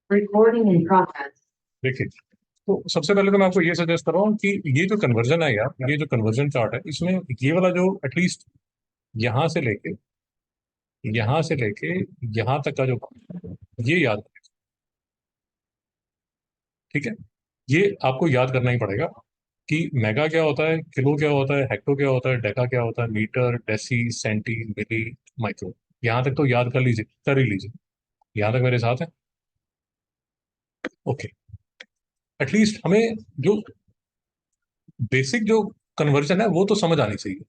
Recording in progress. देखिए, तो सबसे पहले तो मैं आपको ये सजेस्ट कर रहा हूँ कि ये जो कन्वर्जन है यार, ये जो कन्वर्जन चार्ट है, इसमें ये वाला जो एटलीस्ट यहाँ से लेके यहाँ से लेके यहाँ तक का जो ये याद रखें, ठीक है। ये आपको याद करना ही पड़ेगा कि मेगा क्या होता है, किलो क्या होता है, हेक्टो क्या होता है, डेका क्या होता है, मीटर, डेसी, सेंटी, मिली, माइक्रो। यहाँ तक तो याद कर लीजिए, कर ही लीजिए। यहाँ तक मेरे साथ है। ओके। एटलीस्ट हमें जो बेसिक जो कन्वर्जन है वो तो समझ आनी चाहिए।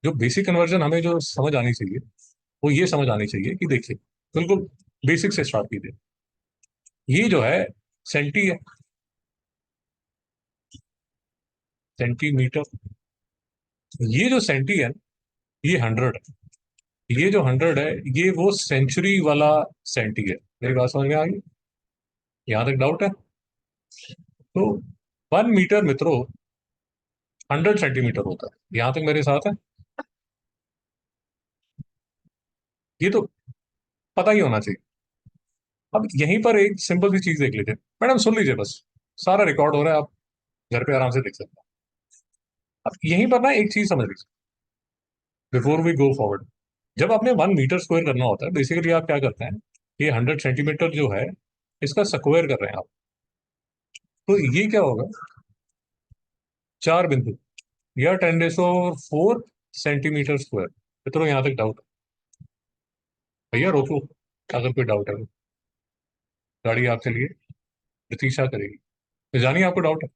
जो बेसिक कन्वर्जन हमें जो समझ आनी चाहिए वो ये समझ आनी चाहिए कि देखिए, बिल्कुल बेसिक से स्टार्ट कीजिए। ये जो है सेंटी है, सेंटीमीटर। ये जो सेंटी है ये 100 है। ये जो 100 है ये वो सेंचुरी वाला सेंटी है। मेरी बात समझ में आ गई? यहाँ तक डाउट है? तो 1 मीटर मित्रों 100 सेंटीमीटर होता है। यहाँ तक मेरे साथ है? ये तो पता ही होना चाहिए। अब यहीं पर एक सिंपल सी चीज देख लीजिए। मैडम सुन लीजिए बस, सारा रिकॉर्ड हो रहा है, आप घर पे आराम से देख सकते हैं। अब यहीं पर ना एक चीज समझ लीजिए बिफोर वी गो फॉरवर्ड। जब आपने 1 मीटर स्क्वायर करना होता है, बेसिकली आप क्या करते हैं, ये 100 सेंटीमीटर जो है इसका स्क्वायर कर रहे हैं आप। तो ये क्या होगा, 4 बिंदु या 10⁴ सेंटीमीटर स्क्वायर। तो यहाँ तक डाउट? भैया रोको, अगर कोई डाउट है तो गाड़ी आपके लिए प्रतीक्षा करेगी। तो जानिए आपको डाउट है।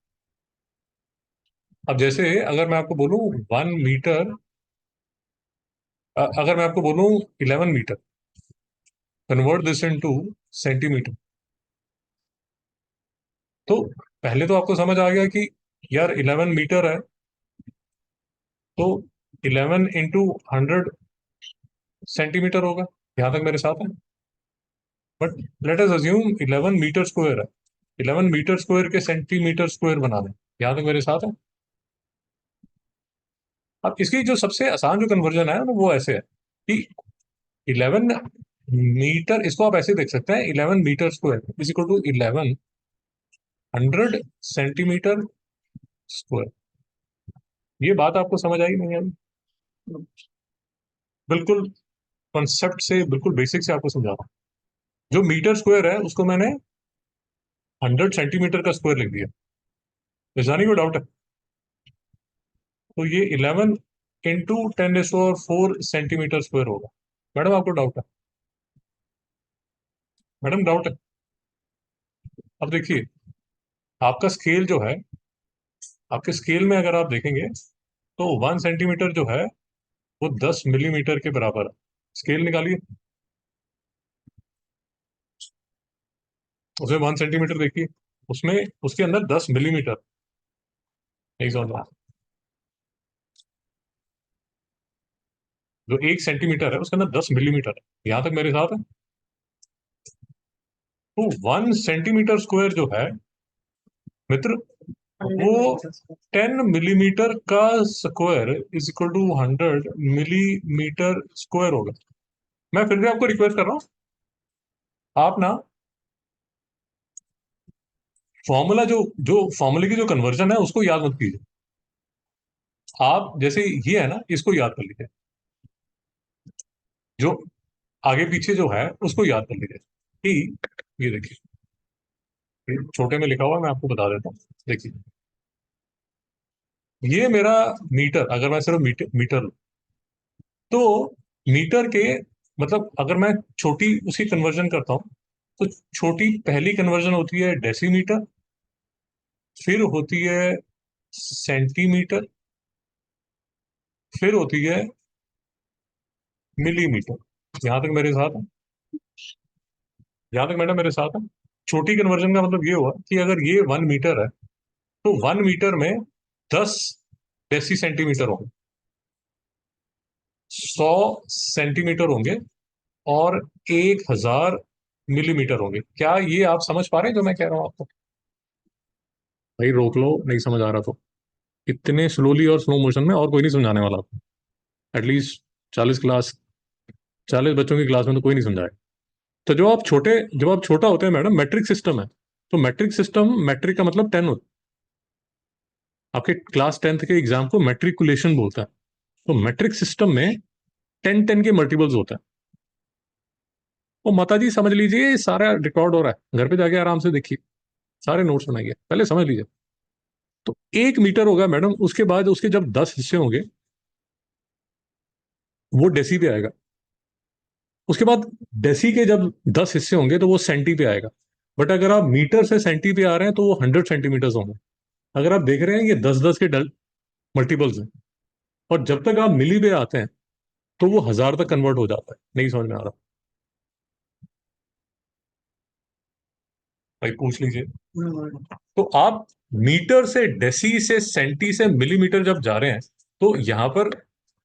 अब जैसे अगर मैं आपको बोलूं 1 मीटर, अगर मैं आपको बोलूं 11 metre, convert this into centimetre, तो पहले तो आपको समझ आ गया कि यार 11 मीटर है, तो 11 इंटू 100 सेंटीमीटर होगा। यहाँ तक मेरे साथ है? But let us assume 11 metre square है, 11 मीटर स्क्वायर के सेंटीमीटर स्क्वायर बना दें। यहाँ तक मेरे साथ है? अब इसकी जो सबसे आसान जो कन्वर्जन है ना वो ऐसे है कि 11 मीटर, इसको आप ऐसे देख सकते हैं, 11 metre square is equal to 11 100 centimetre square. ये बात आपको समझ आई नहीं आई? बिल्कुल कॉन्सेप्ट से, बिल्कुल बेसिक से आपको समझा रहा हूँ। जो मीटर स्क्वायर है उसको मैंने 100 सेंटीमीटर का स्क्वायर लिख दिया। जानी को डाउट है? तो ये 11 इंटू 10⁴ सेंटीमीटर स्क्वायर होगा। मैडम आपको डाउट है? मैडम डाउट है? अब देखिए, आपका स्केल जो है, आपके स्केल में अगर आप देखेंगे तो 1 सेंटीमीटर जो है वो 10 मिलीमीटर के बराबर है। स्केल निकालिए, उसमें 1 सेंटीमीटर देखिए, उसमें उसके अंदर 10 मिलीमीटर। नहीं समझ रहा? जो 1 सेंटीमीटर है उसके अंदर 10 मिलीमीटर है। यहाँ तक मेरे साथ है? तो 1 सेंटीमीटर स्क्वायर जो है मित्र, वो 10 मिलीमीटर का square is equal to 100 millimetre square होगा। मैं फिर भी आपको रिक्वेस्ट कर रहा हूँ, आप ना फॉर्मूला जो जो फॉर्मूले की जो कन्वर्जन है उसको याद मत कीजिए। आप जैसे ये है ना, इसको याद कर लीजिए। जो आगे पीछे जो है उसको याद कर लीजिए कि ये देखिए, ये छोटे में लिखा हुआ है, मैं आपको बता देता हूँ। देखिए, ये मेरा मीटर, अगर मैं सिर्फ मीटर मीटर लूं, तो मीटर के मतलब अगर मैं छोटी उसकी कन्वर्जन करता हूँ, तो छोटी पहली कन्वर्जन होती है डेसीमीटर, फिर होती है सेंटीमीटर, फिर होती है मिलीमीटर। यहाँ तक मेरे साथ है? यहाँ तक मैडम मेरे साथ है? छोटी कन्वर्जन का मतलब ये हुआ कि अगर ये 1 मीटर है तो 1 मीटर में 10 डेसी सेंटीमीटर होंगे, 100 सेंटीमीटर होंगे, और 1000 मिलीमीटर होंगे। क्या ये आप समझ पा रहे हैं जो मैं कह रहा हूँ आपको? भाई रोक लो, नहीं समझ आ रहा तो। इतने स्लोली और स्लो मोशन में और कोई नहीं समझाने वाला आपको। एटलीस्ट 40 बच्चों की क्लास में तो कोई नहीं समझाए। तो जब आप छोटा होते हैं मैडम, मैट्रिक सिस्टम है, तो मैट्रिक सिस्टम, मैट्रिक का मतलब 10 होता है। आपके क्लास 10th के एग्जाम को मैट्रिकुलेशन बोलता है। तो मैट्रिक सिस्टम में 10 के मल्टीपल्स होता है। वो माता जी समझ लीजिए, सारा रिकॉर्ड हो रहा है, घर पे जाके आराम से देखिए, सारे नोट्स बनाइए, पहले समझ लीजिए। तो 1 मीटर होगा मैडम, उसके बाद उसके जब 10 हिस्से होंगे, वो डेसी पे आएगा। उसके बाद डेसी के जब 10 हिस्से होंगे तो वो सेंटी पे आएगा। बट अगर आप मीटर से सेंटी पे आ रहे हैं तो वो 100 सेंटीमीटर होंगे। अगर आप देख रहे हैं ये 10-10 के मल्टीपल्स हैं। और जब तक आप मिली पे आते हैं तो वो हजार तक कन्वर्ट हो जाता है। नहीं समझ में आ रहा? भाई पूछ लीजिए। तो आप मीटर से डेसी से सेंटी से मिलीमीटर जब जा रहे हैं, तो यहां पर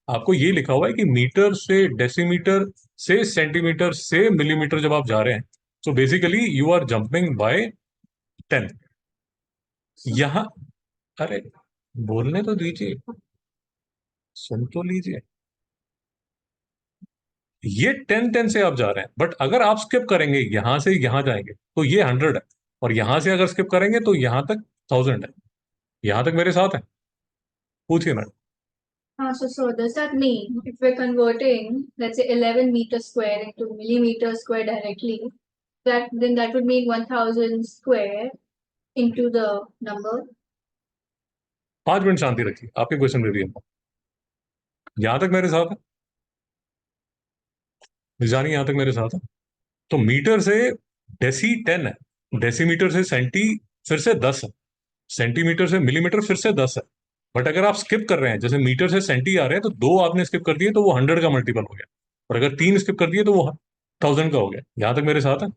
आपको ये लिखा हुआ है कि मीटर से डेसीमीटर से सेंटीमीटर से मिलीमीटर जब आप जा रहे हैं, तो basically you are jumping by 10। यहां, अरे बोलने तो दीजिए, सुन तो लीजिए। ये 10-10 से आप जा रहे हैं, बट अगर आप स्किप करेंगे, यहां से यहां जाएंगे तो ये 100 है। और यहां से अगर स्किप करेंगे तो यहां तक 1000 है। यहां तक मेरे साथ है? पूछिए madam. So does that mean if we're converting, let's say 11 meter square into millimeter square directly, that would mean 1000 square into the number? 5 minute शांति रखिए, आपके क्वेश्चन में भी है। यहां तक मेरे साथ है? जानिए, यहां तक मेरे साथ है। तो मीटर से डेसी 10 है, डेसीमीटर से सेंटी फिर से 10 है, सेंटीमीटर से मिलीमीटर फिर से 10 है। बट अगर आप स्किप कर रहे हैं, जैसे मीटर से सेंटी आ रहे हैं तो दो आपने स्किप कर दिए तो वो 100 का मल्टीपल हो गया। और अगर तीन स्किप कर दिए तो वो 1000 का हो गया। यहां तक मेरे साथ है?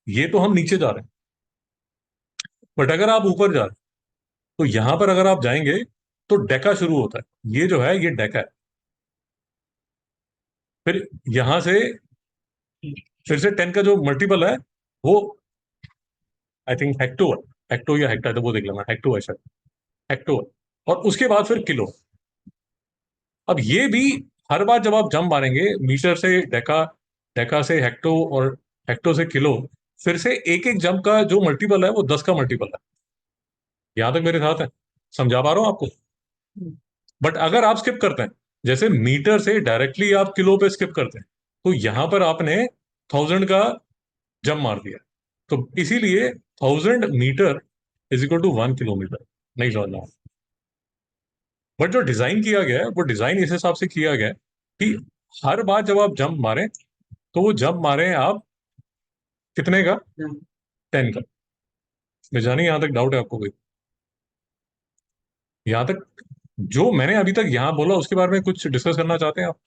ये तो हम नीचे जा रहे हैं। बट अगर आप ऊपर जा रहे हैं, तो यहां पर अगर आप जाएंगे तो डेका शुरू होता है। ये जो है ये डेका है। फिर यहां से फिर से 10 का जो मल्टीपल है वो आई थिंक हेक्टो है। हेक्टो या हेक्टा है, तो वो देख लेना, हेक्टो है शायद। हेक्टो है। और उसके बाद फिर किलो। अब ये भी हर बार जब आप जंप मारेंगे मीटर से डेका, डेका से हेक्टो और हेक्टो से किलो, फिर से एक एक जंप का जो मल्टीपल है वो 10 का मल्टीपल है। यहां तक मेरे साथ है? समझा पा रहा हूं आपको? बट अगर आप स्किप करते हैं, जैसे मीटर से डायरेक्टली आप किलो पे स्किप करते हैं, तो यहां पर आपने 1000 का जंप मार दिया। तो इसीलिए 1000 metre is equal to 1 kilometre. नहीं समझना? बट जो डिजाइन किया गया है वो डिजाइन इस हिसाब से किया गया है कि हर बार जब आप जंप मारें तो वो जंप मारें आप कितने का? 10 का। मैं जानी, यहां तक डाउट है आपको कोई? यहां तक जो मैंने अभी तक यहां बोला उसके बारे में कुछ डिस्कस करना चाहते हैं आप?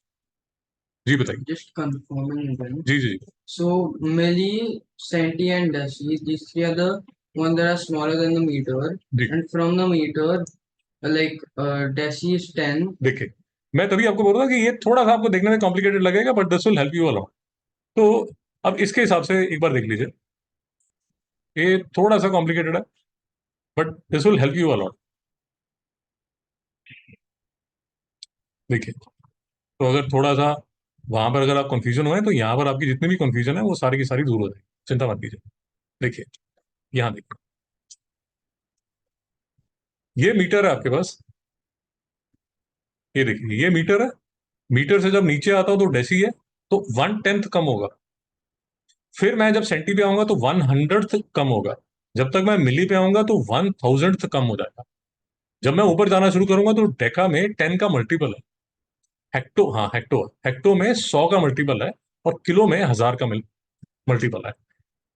जी बताइए। Just confirming then. Ji ji So milli, centi, and deci, these three are the ones that are smaller than the meter. Ji. And from the meter, like deci is 10. देखिए, मैं तभी आपको बोल रहा था कि ये थोड़ा सा आपको देखने में कॉम्प्लिकेटेड लगेगा, but this will help you a lot. तो अब इसके हिसाब से एक बार देख लीजिए, ये थोड़ा सा कॉम्प्लिकेटेड है, but this will help you a lot. देखिए, तो अगर थोड़ा सा वहां पर अगर आप कंफ्यूजन हुए तो यहाँ पर आपकी जितनी भी कंफ्यूजन है वो सारी की सारी दूर हो जाएगी। चिंता मत कीजिए। देखिए, यहाँ देखिए, ये मीटर है आपके पास। ये देखिए, ये मीटर है। मीटर से जब नीचे आता हूं तो डेसी है, तो 1/10 कम होगा। फिर मैं जब सेंटी पे आऊंगा तो 100th कम होगा। जब तक मैं मिली पे आऊंगा तो 1000th कम हो जाएगा। जब मैं ऊपर जाना शुरू करूंगा तो डेका में 10 का मल्टीपल है। हेक्टो, हाँ हेक्टो, हेक्टो में 100 का मल्टीपल है। और किलो में 1000 का मल्टीपल है।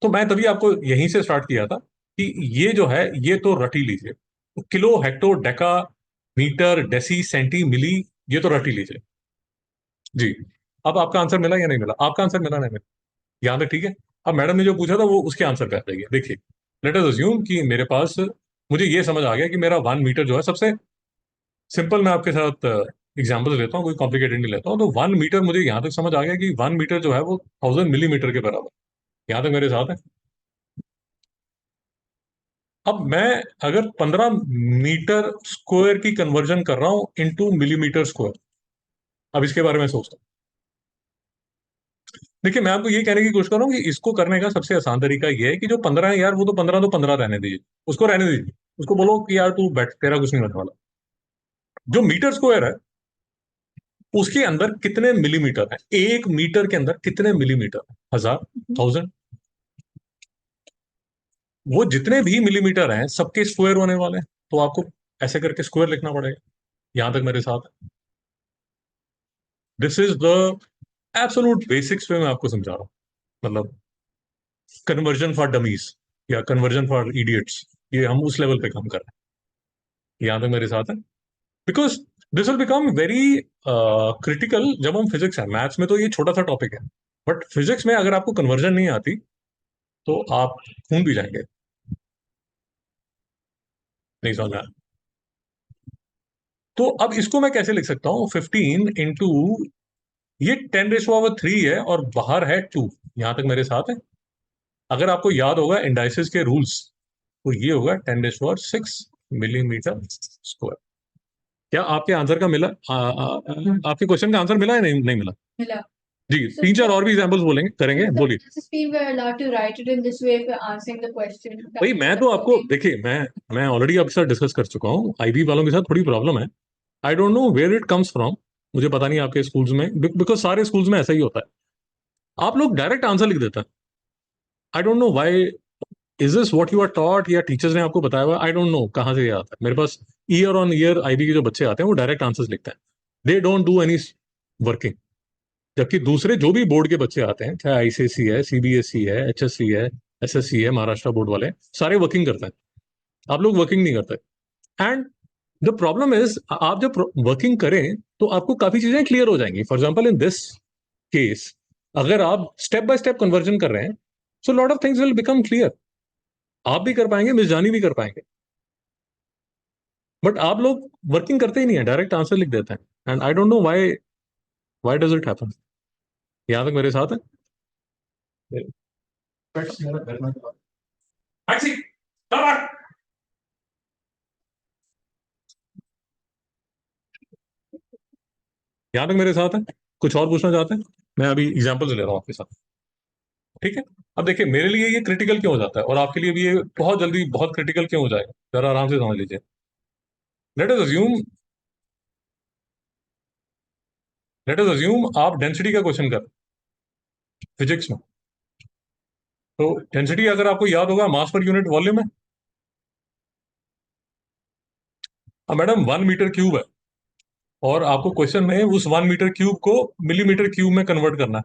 तो मैं तभी आपको यहीं से स्टार्ट किया था कि ये जो है ये तो रट ही लीजिए। तो kilo, hecto, deca, metre, deci, centi, milli, ये तो रट ही लीजिए। जी। अब आपका आंसर मिला या नहीं मिला? आपका आंसर मिला नहीं मिला? यहाँ तक ठीक है। अब मैडम ने जो पूछा था वो उसके आंसर पे आ जाइए। देखिए, लेट अस अज्यूम कि मेरे पास, मुझे ये समझ आ गया कि मेरा 1 मीटर जो है सबसे सिंपल, मैं आपके साथ एग्जाम्पल लेता हूँ, कोई कॉम्प्लिकेटेड नहीं लेता हूँ। तो 1 मीटर मुझे यहाँ तक समझ आ गया कि 1 मीटर जो है वो 1000 मिलीमीटर के बराबर। यहाँ तक मेरे साथ है? अब मैं अगर 15 मीटर स्क्वायर की कन्वर्जन कर रहा हूं इनटू मिलीमीटर स्क्वायर, अब इसके बारे में सोचता हूं। देखिए मैं आपको ये कहने की कोशिश कर रहा हूँ कि इसको करने का सबसे आसान तरीका ये है कि जो 15 है यार, वो तो 15 रहने दीजिए, उसको रहने दीजिए, उसको बोलो कि यार तू बैठ, तेरा कुछ नहीं होने वाला। जो मीटर स्क्वायर है उसके अंदर कितने मिलीमीटर है, एक मीटर के अंदर कितने मिलीमीटर, 1000, 1000, वो जितने भी मिलीमीटर हैं सबके स्क्वायर होने वाले हैं, तो आपको ऐसे करके स्क्वायर लिखना पड़ेगा। यहां तक मेरे साथ है? This is the absolute basics पे मैं आपको समझा रहा हूँ, मतलब कन्वर्जन फॉर डमीज या कन्वर्जन फॉर इडियट्स, ये हम उस लेवल पे काम कर रहे हैं। यहां तक मेरे साथ है? Because this will become very critical जब हम फिजिक्स है, मैथ्स में तो ये छोटा सा टॉपिक है, बट फिजिक्स में अगर आपको कन्वर्जन नहीं आती तो आप खून भी जाएंगे, नहीं समझ में आया। तो अब इसको मैं कैसे लिख सकता हूँ, 15 इंटू, ये 10⁻³ है और बाहर है 2। यहां तक मेरे साथ है? अगर आपको याद होगा इंडाइसिस के रूल्स, तो ये होगा 10⁻6 मिलीमीटर स्क्वायर। क्या आपके आंसर का मिला, आपके क्वेश्चन का आंसर मिला या नहीं, नहीं मिला? मिला। जी, तीन चार और भी एग्जांपल्स बोलेंगे, करेंगे, बोलिए। We were allowed to write it in this way if you're answering the question. भाई मैं तो आपको देखिए, मैं ऑलरेडी आपके साथ डिस्कस कर चुका हूँ, आईबी वालों के साथ थोड़ी प्रॉब्लम है। I don't know where it comes from, मुझे पता नहीं आपके स्कूल्स में, बिकॉज सारे स्कूल्स में ऐसा ही होता है, आप लोग डायरेक्ट आंसर लिख देते हैं। I don't know why, is this what you are taught या टीचर्स ने आपको बताया हुआ, आई डोंट नो कहाँ से ये आता है। मेरे पास ईयर ऑन ईयर आईबी के जो बच्चे आते हैं वो डायरेक्ट आंसर्स लिखते हैं, they don't do any working. जबकि दूसरे जो भी बोर्ड के बच्चे आते हैं, चाहे आईसीएसई है, सीबीएसई है, एचएससी है, एसएससी है, महाराष्ट्र बोर्ड वाले, सारे वर्किंग करते हैं, आप लोग वर्किंग नहीं करते। एंड द प्रॉब्लम इज, आप जब वर्किंग करें तो आपको काफी चीजें क्लियर हो जाएंगी। For example in this case, अगर आप स्टेप बाय स्टेप कन्वर्जन कर रहे हैं, so lot of things will become clear, आप भी कर पाएंगे, मिस जानी भी कर पाएंगे। बट आप लोग वर्किंग करते ही नहीं है, डायरेक्ट आंसर लिख देते हैं, and I don't know why, why does it happen. यहां तक मेरे साथ है? टैक्सी, यहां तक मेरे साथ है? कुछ और पूछना चाहते हैं? मैं अभी एग्जांपल्स ले रहा हूं आपके साथ, ठीक है? अब देखिए मेरे लिए ये क्रिटिकल क्यों हो जाता है और आपके लिए भी ये बहुत जल्दी बहुत क्रिटिकल क्यों हो जाएगा, जरा आराम से समझ लीजिए। लेट अस अज्यूम आप डेंसिटी का क्वेश्चन कर फिजिक्स में, तो डेंसिटी अगर आपको याद होगा मास पर यूनिट वॉल्यूम है। अब मैडम 1 मीटर क्यूब है और आपको क्वेश्चन में उस 1 मीटर क्यूब को मिलीमीटर क्यूब में कन्वर्ट करना है,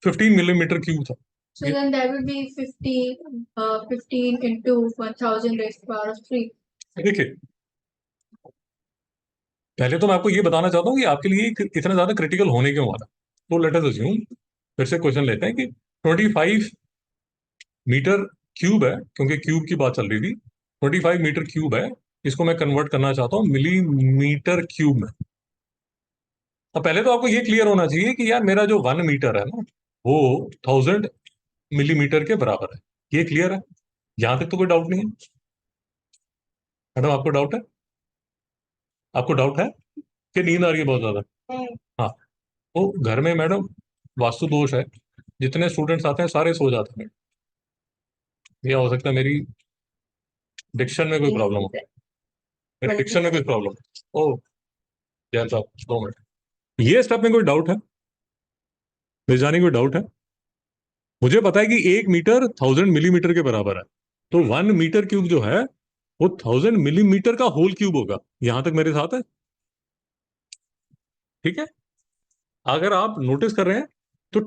15 मिलीमीटर क्यूब था। So then that would be 15 into 1000 raised to the power of 3. देखिए पहले तो मैं आपको ये बताना चाहता हूँ कि आपके लिए इतना ज्यादा क्रिटिकल होने क्यों वाला। तो लेट अस अज्यूम, फिर से क्वेश्चन लेते हैं कि 25 मीटर क्यूब है, क्योंकि क्यूब की बात चल रही थी, 25 मीटर क्यूब है, इसको मैं कन्वर्ट करना चाहता हूँ मिलीमीटर क्यूब में। अब पहले तो आपको ये क्लियर होना चाहिए कि यार मेरा जो 1 मीटर है ना, वो 1000 मिलीमीटर के बराबर है, ये क्लियर है? यहां तक तो कोई डाउट नहीं है? मैडम आपको डाउट है? आपको डाउट है कि नींद आ रही है बहुत ज्यादा? हाँ, तो घर में मैडम वास्तु दोष है, जितने स्टूडेंट्स आते हैं सारे सो जाते हैं, ये हो सकता है मेरी डिक्शन में कोई प्रॉब्लम हो, मेरी डिक्शन में कोई प्रॉब्लम हो। ओ जैन साहब 2 मिनट, ये स्टेप में कोई डाउट है? जानी कोई डाउट है? मुझे पता है कि 1 मीटर 1000 मिलीमीटर के बराबर है, तो 1 मीटर क्यूब जो है वो 1000 मिलीमीटर का होल क्यूब होगा। यहां तक मेरे साथ है? ठीक है? अगर आप नोटिस कर रहे हैं तो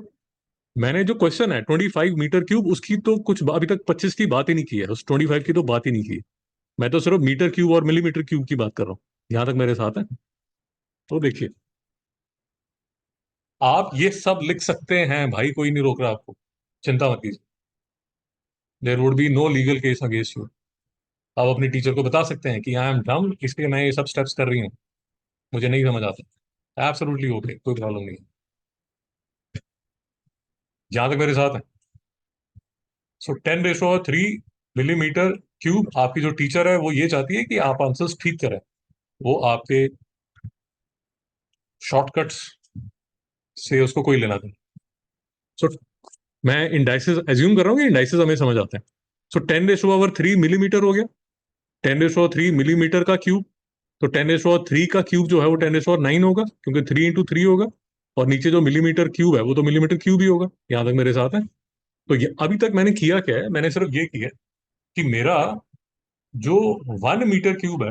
मैंने जो क्वेश्चन है 25 मीटर क्यूब, उसकी तो कुछ अभी तक 25 की बात ही नहीं की है, उस 25 की तो बात ही नहीं की है। मैं तो सिर्फ मीटर क्यूब और मिलीमीटर क्यूब की बात कर रहा हूँ। यहां तक मेरे साथ है? तो देखिए आप ये सब लिख सकते हैं भाई, कोई नहीं रोक रहा आपको, चिंता मत कीजिए, there would be no legal case against you. आप अपनी टीचर को बता सकते हैं कि आई एम डम, इसलिए मैं ये सब स्टेप्स कर रही हूँ, मुझे नहीं समझ आता। एब्सोल्युटली ओके, कोई प्रॉब्लम नहीं है। जहां तक मेरे साथ है, सो 10⁻³ मिलीमीटर क्यूब, आपकी जो टीचर है वो ये चाहती है कि आप आंसर्स ठीक करें, वो आपके शॉर्टकट्स से उसको कोई लेना देना। सो मैं इंडाइसेस एज्यूम कर रहा हूँ कि इंडाइसेस हमें समझ आते हैं। सो 10⁻³ मिलीमीटर हो गया, 10⁻³ मिलीमीटर का क्यूब। तो 10⁻³ का क्यूब जो है वो 10⁻৯ होगा, क्योंकि 3 × 3 होगा। और नीचे जो मिलीमीटर क्यूब है वो तो मिलीमीटर क्यूब ही होगा। यहां तक मेरे साथ है। तो ये अभी तक मैंने किया क्या है, मैंने सिर्फ ये किया कि मेरा जो 1 मीटर क्यूब है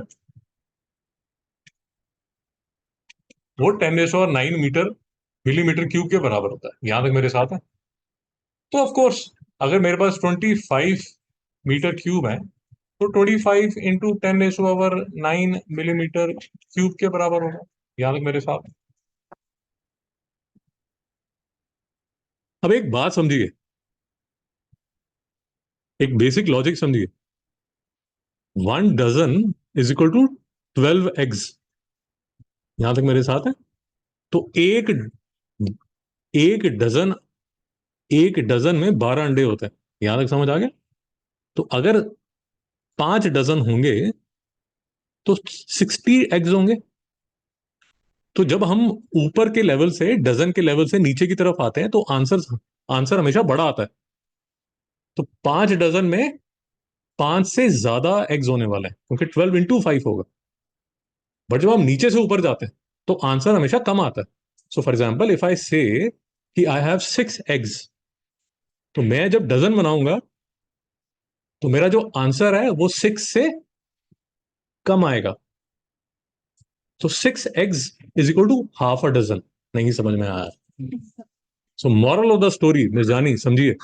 वो 10⁻৯ मिलीमीटर क्यूब के बराबर होता है। यहां तक मेरे साथ है। तो ऑफ कोर्स अगर मेरे पास 25 मीटर क्यूब है तो 25 × 10⁻৯ मिलीमीटर क्यूब के बराबर होगा। यहां तक मेरे साथ। अब एक बात समझिए, एक बेसिक लॉजिक समझिए। 1 dozen is equal to 12 eggs। यहां तक मेरे साथ है। तो एक डजन एक डजन में 12 अंडे होते हैं। यहां तक समझ आ गया। तो अगर 5 डजन होंगे तो 60 eggs होंगे। तो जब हम ऊपर के लेवल से, डजन के लेवल से नीचे की तरफ आते हैं तो आंसर आंसर हमेशा बड़ा आता है। तो 5 डजन में 5 से ज्यादा एग्स होने वाले हैं, क्योंकि 12 × 5 होगा। बट जब हम नीचे से ऊपर जाते हैं तो आंसर हमेशा कम आता है। So for example if I से कि आई हैव 6 eggs, तो मैं जब डजन बनाऊंगा तो मेरा जो आंसर है वो 6 से कम आएगा। तो 6 eggs is equal to half a dozen. नहीं समझ में आया? So moral of the story में जानी समझिए,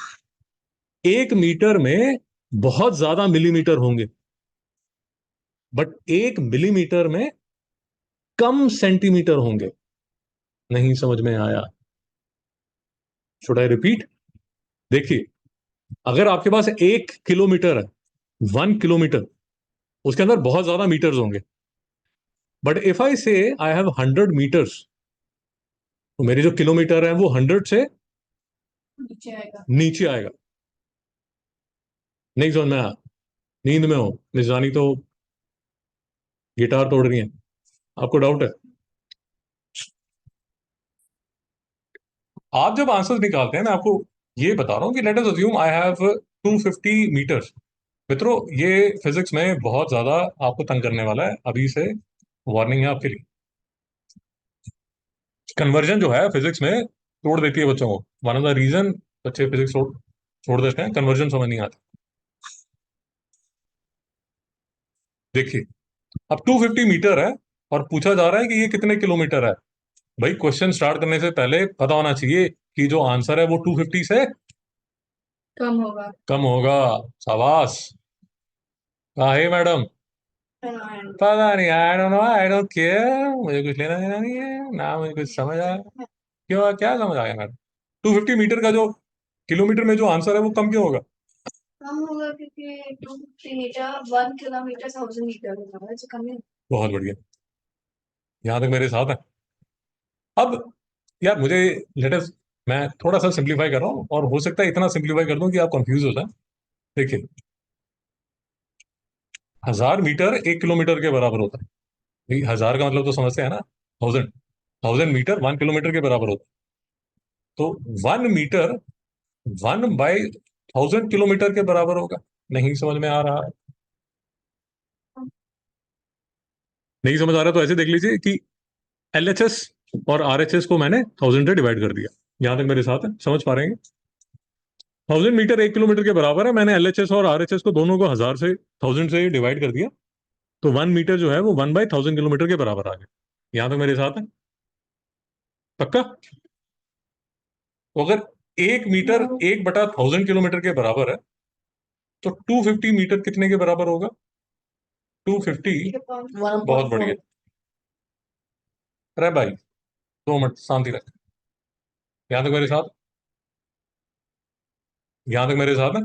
1 मीटर में बहुत ज्यादा मिलीमीटर होंगे, बट 1 मिलीमीटर में कम सेंटीमीटर होंगे। नहीं समझ में आया? Should I repeat? देखिए, अगर आपके पास 1 किलोमीटर है, 1 किलोमीटर, उसके अंदर बहुत ज्यादा मीटर्स होंगे। बट इफ आई से आई हैव 100 मीटर्स, तो मेरे जो किलोमीटर है वो 100 से नीचे आएगा। नीचे आएगा। नहीं समझ में आया? नींद में हो मिस जानी तो गिटार तोड़ रही है। आपको डाउट है? आप जब आंसर निकालते हैं, मैं आपको ये बता रहा हूं कि let us assume I have 250 metres. मित्रों, ये फिजिक्स में बहुत ज्यादा आपको तंग करने वाला है, अभी से वार्निंग है आपके लिए। कन्वर्जन जो है फिजिक्स में तोड़ देती है बच्चों को। वन ऑफ द रीजन बच्चे फिजिक्स छोड़ छोड़ देते हैं, कन्वर्जन समझ नहीं आता। देखिए, अब 250 मीटर है और पूछा जा रहा है कि ये कितने किलोमीटर है। भाई, क्वेश्चन स्टार्ट करने से पहले पता होना चाहिए कि जो आंसर है वो 250 से कम होगा। कम होगा। शाबाश। कहा है मैडम? हाँ। पता नहीं, आई don't no, I don't care, मुझे कुछ लेना देना नहीं है ना, मुझे कुछ समझ आया। क्यों, क्या समझ आ गया मैडम? 250 मीटर का जो किलोमीटर में जो आंसर है वो कम क्यों होगा? कम होगा क्योंकि 250 मीटर 1 किलोमीटर 1000 मीटर होगा, ऐसे कम नहीं। बहुत बढ़िया। यहां तक मेरे साथ है। अब यार मुझे लेटेस्ट, मैं थोड़ा सा सिंप्लीफाई कर रहा हूँ और हो सकता है इतना सिंप्लीफाई कर दूं कि आप कंफ्यूज हो जाए। देखिए, 1000 मीटर 1 किलोमीटर के बराबर होता है। भाई, 1000 का मतलब तो समझते हैं ना? 1000। 1000 मीटर 1 किलोमीटर के बराबर होता है। तो 1 मीटर 1/1000 किलोमीटर के बराबर होगा। नहीं समझ में आ रहा है? नहीं समझ आ रहा तो ऐसे देख लीजिए कि LHS और RHS को मैंने 1000 से डिवाइड कर दिया। यहां तक मेरे साथ है, समझ पा रहे हैं? 1000 मीटर 1 किलोमीटर के बराबर है, मैंने LHS और RHS को दोनों को 1000 से डिवाइड कर दिया। तो 1 मीटर जो है वो 1/1000 किलोमीटर के बराबर आ गया। यहां तक मेरे साथ है? पक्का? तो अगर 1 मीटर 1/1000 किलोमीटर के बराबर है तो 250 मीटर कितने के बराबर होगा? 250। बहुत बढ़िया। अरे भाई, 2 मिनट शांति रख। यहां तक मेरे साथ? यहां तक मेरे साथ है?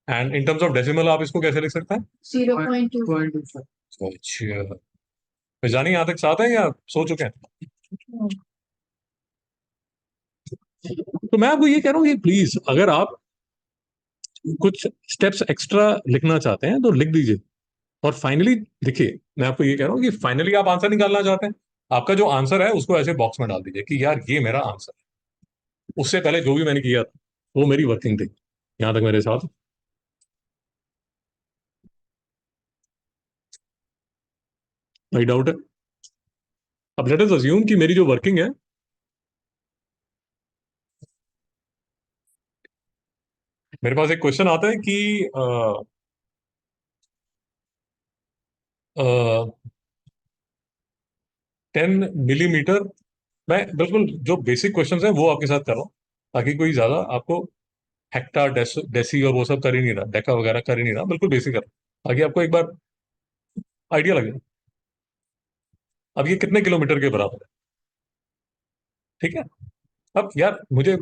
And in terms of decimal आप इसको कैसे लिख सकते हैं? 0.2। 0.25। अच्छा, जानी यहां तक साथ है या सो चुके हैं? तो मैं आपको ये कह रहा हूँ कि प्लीज, अगर आप कुछ स्टेप्स एक्स्ट्रा लिखना चाहते हैं तो लिख दीजिए। और फाइनली देखिए, मैं आपको ये कह रहा हूँ कि फाइनली आप आंसर निकालना चाहते हैं आपका जो आंसर है उसको ऐसे बॉक्स में डाल दीजिए कि यार ये मेरा आंसर है। उससे पहले जो भी मैंने किया था वो मेरी वर्किंग थी। यहां तक मेरे साथ कोई डाउट है? अब लेट अस अज्यूम कि मेरी जो वर्किंग है, मेरे पास एक क्वेश्चन आता है कि 10 मिलीमीटर। मैं बिल्कुल जो बेसिक क्वेश्चंस हैं वो आपके साथ कर रहा हूँ, ताकि कोई ज्यादा आपको हेक्टा डेसी और वो सब कर ही नहीं रहा, डेका वगैरह कर ही नहीं रहा, बिल्कुल बेसिक कर रहा हूं, ताकि आपको एक बार आइडिया लगे। अब ये कितने किलोमीटर के बराबर है? ठीक है। अब यार मुझे,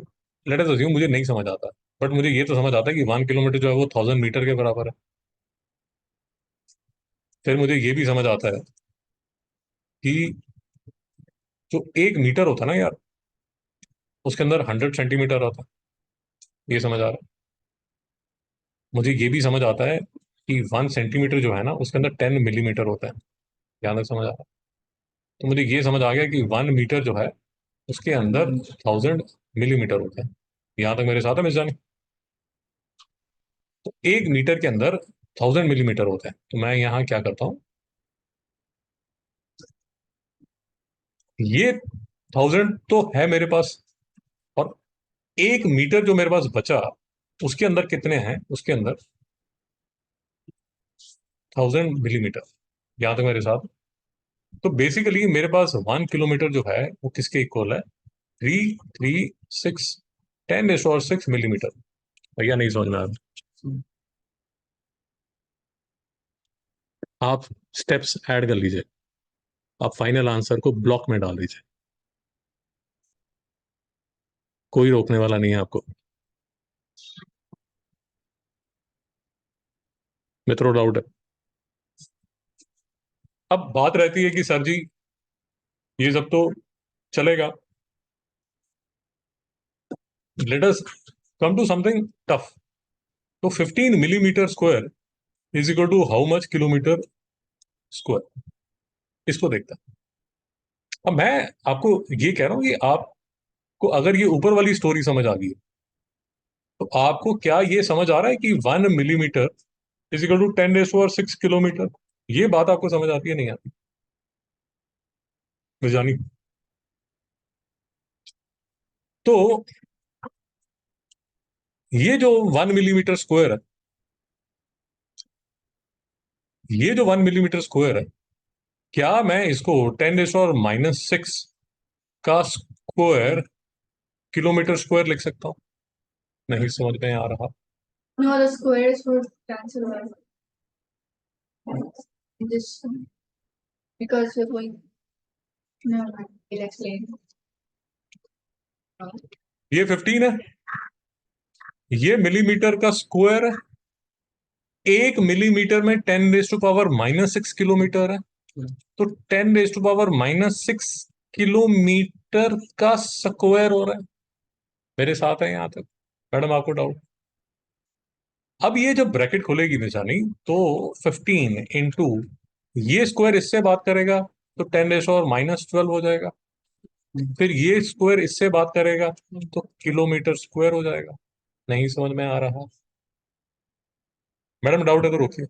लेट अस अज्यूम मुझे नहीं समझ आता, बट मुझे ये तो समझ आता है कि 1 किलोमीटर जो है वो 1000 मीटर के बराबर है। फिर मुझे ये भी समझ आता है कि जो 1 मीटर होता है ना यार, उसके अंदर 100 सेंटीमीटर होता है। ये समझ आ रहा है। मुझे ये भी समझ आता है कि 1 सेंटीमीटर जो है ना उसके अंदर 10 मिलीमीटर होता है। ध्यान तक समझ आ रहा है। तो मुझे ये समझ आ गया कि 1 मीटर जो है उसके अंदर 1000 मिलीमीटर होता है। यहाँ तक मेरे साथ है मिस जानी? तो 1 मीटर के अंदर 1000 मिलीमीटर होता है। तो मैं यहाँ क्या करता हूँ, ये 1000 तो है मेरे पास, और 1 मीटर जो मेरे पास बचा उसके अंदर कितने हैं, उसके अंदर 1000 मिलीमीटर। यहाँ तक मेरे साथ। तो बेसिकली मेरे पास 1 किलोमीटर जो है वो किसके इक्वल है? 336 10⁻⁶ मिलीमीटर। भैया नहीं समझ में आ रहा? आप स्टेप्स ऐड कर लीजिए, आप फाइनल आंसर को ब्लॉक में डाल दीजिए, कोई रोकने वाला नहीं है आपको। मित्रों डाउट है? अब बात रहती है कि सर जी ये सब तो चलेगा, let us come to something tough. तो 15 millimetre square is equal to how much kilometre square, इसको देखता है। अब मैं आपको ये कह रहा हूं कि आपको अगर ये ऊपर वाली स्टोरी समझ आ गई है, तो आपको क्या ये समझ आ रहा है कि 1 millimetre is equal to 10⁶ kilometre? ये बात आपको समझ आती है नहीं आती जानी? तो ये जो 1 मिलीमीटर स्क्वायर है, ये जो 1 मिलीमीटर स्क्वायर है, क्या मैं इसको 10⁻⁻⁶ का स्क्वायर किलोमीटर स्क्वायर लिख सकता हूँ? नहीं समझ में आ रहा? No, the squares would cancel out. This because we're going. No, I'll explain. ये 15 है, ये मिलीमीटर का स्क्वायर है। 1 मिलीमीटर में 10⁻⁻⁶ किलोमीटर है। तो 10⁻⁻⁶ किलोमीटर का स्क्वायर हो रहा है। मेरे साथ है यहां तक? मैडम आपको डाउट? अब ये जब ब्रैकेट खुलेगी निशानी, तो 15 इंटू ये स्क्वायर इससे बात करेगा तो 10⁻⁻12 हो जाएगा। फिर ये स्क्वायर इससे बात करेगा तो किलोमीटर स्क्वायर हो जाएगा। नहीं समझ में आ रहा? मैडम डाउट है तो रोकिए।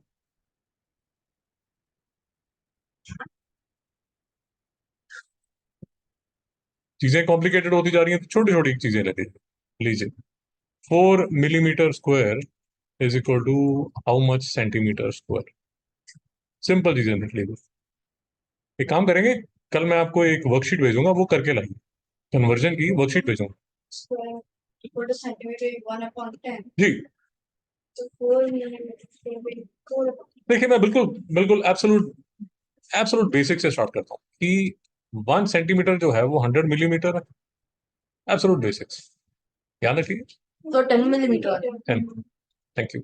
चीजें कॉम्प्लिकेटेड होती जा रही हैं तो छोटी छोटी चीजें ले लीजिए। लीजिए 4 millimetre square is equal to how much centimetre square. Simple चीजें लिख लीजिए। एक काम करेंगे, कल मैं आपको एक वर्कशीट भेजूंगा, वो करके लाइए। कन्वर्जन की वर्कशीट भेजूंगा। Square equal to centimeter 1/10. Ji. So 4 millimeters. 4. देखिए मैं बिल्कुल बिल्कुल एब्सोल्यूट एब्सोल्यूट बेसिक से स्टार्ट करता हूँ कि 1 सेंटीमीटर जो है वो 100 मिलीमीटर है। एब्सोल्यूट बेसिक्स ध्यान रखिए। So 10 millimeter. 10। Thank you.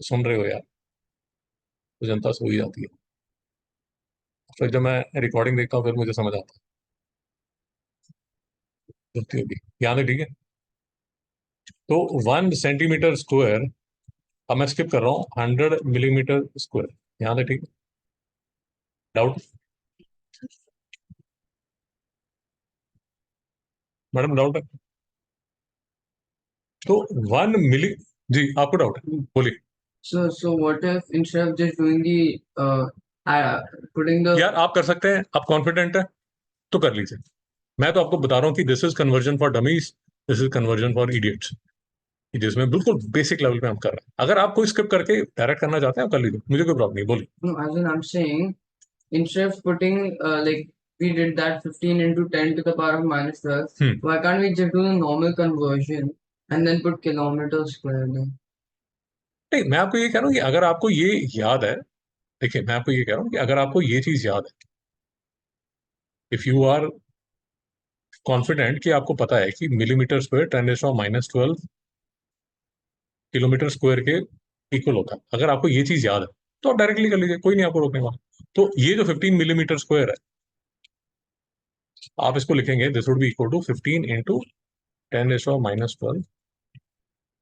सुन रहे हो यार? तो जनता सो ही जाती है, फिर जब मैं रिकॉर्डिंग देखता हूँ फिर मुझे समझ आता है। होती होगी, याद है? ठीक है। तो 1 सेंटीमीटर स्क्वायर, अब मैं स्किप कर रहा हूँ, 100 मिलीमीटर स्क्वायर। याद है? ठीक है। डाउट? मैडम डाउट है तो 1 मिली। जी आपको डाउट है, बोलिए। So what if instead of just doing the putting the यार आप कर सकते हैं, आप कॉन्फिडेंट है तो कर लीजिए। मैं तो आपको बता रहा हूँ कि this is conversion for dummies, this is conversion for idiots, जिसमें बिल्कुल बेसिक लेवल पे हम कर रहे हैं। अगर आप कोई स्किप करके डायरेक्ट करना चाहते हैं आप कर लीजिए, मुझे कोई प्रॉब्लम नहीं, बोलिए। no, as in I'm saying instead of putting like we did that 15 into 10 to the power of minus 12, why can't we just do the normal conversion and then put kilometers square then? नहीं, मैं आपको ये कह रहा हूँ कि अगर आपको ये याद है, देखिए मैं आपको ये कह रहा हूँ कि अगर आपको ये चीज याद है, इफ यू आर कॉन्फिडेंट कि आपको पता है कि मिलीमीटर स्क्वायर 10⁻⁻12 किलोमीटर स्क्वायर के इक्वल होता है, अगर आपको ये चीज याद है तो आप डायरेक्टली कर लीजिए, कोई नहीं आपको रोकने वाला। तो ये जो 15 मिलीमीटर स्क्वायर है, आप इसको लिखेंगे this would be equal to 15 into 10⁻⁻12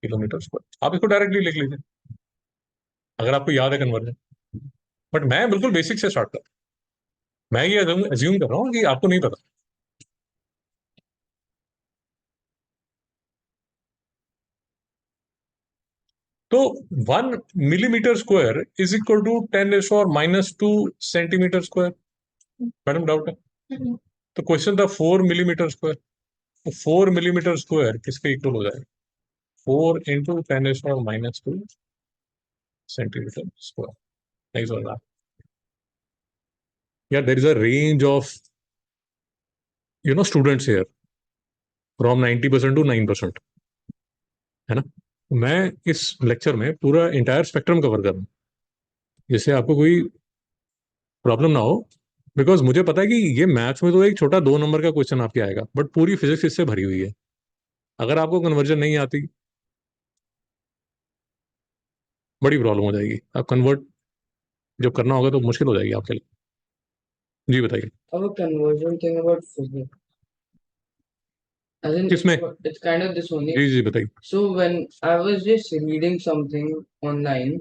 kilometre square. आप इसको डायरेक्टली लिख लीजिए अगर आपको याद है कन्वर्जन। बट मैं बिल्कुल बेसिक से स्टार्ट कर, मैं ये अज्यूम कर रहा हूँ कि आपको नहीं पता। तो 1 millimetre square is equal to 10⁻⁻2 centimetre square. Madam doubt है तो क्वेश्चन था 4 मिलीमीटर स्क्वायर, तो 4 मिलीमीटर स्क्वायर किसके इक्वल हो जाएगा? 4 इंटू 10⁻⁻2 सेंटीमीटर स्क्वायर। नहीं समझ रहा यार, there is a range of students here from 90% to 9%, है ना? मैं इस लेक्चर में पूरा इंटायर स्पेक्ट्रम कवर कर रहा हूँ जिससे आपको कोई प्रॉब्लम ना हो, बिकॉज मुझे पता है कि ये मैथ्स में तो एक छोटा 2 नंबर का क्वेश्चन आपके आएगा, बट पूरी फिजिक्स इससे भरी हुई है। अगर आपको कन्वर्जन नहीं आती बड़ी प्रॉब्लम हो जाएगी, आप कन्वर्ट जब करना होगा तो मुश्किल हो जाएगी आपके लिए। जी बताइए। Have a conversion thing about physics. As in, किसमें? it's kind of this only. जी जी बताइए। So when I was just reading something online